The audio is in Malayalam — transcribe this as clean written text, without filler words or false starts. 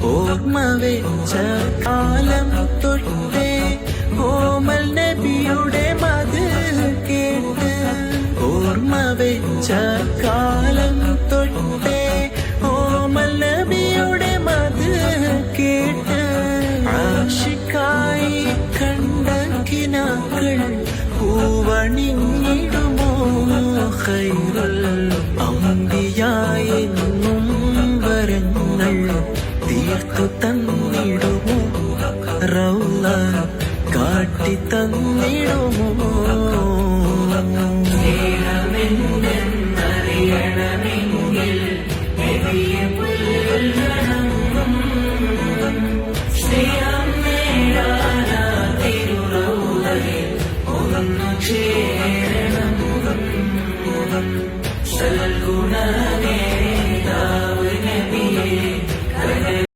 ഓർമ്മ വെച്ച കാലം തൊട്ടേ കോമൽ നബിയുടെ മത് കേട്ട് ഓർമ്മ വെച്ച കാലം തൊട്ടേ കോമൽ നബിയുടെ മത് കേട്ട് ആശിക്കായി കണ്ട കിനാക്കൾ പൂവണിഞ്ഞിടുമോ ഖൈറുൽ അംബിയായെന്നും വരങ്ങൾ തീർത്തു തന്നിടുമോ റൗള കാട്ടി തന്നിടുമോ സ്നേഹമെന്നറിയണമെങ്കിൽ നബിയെ പുൽകണം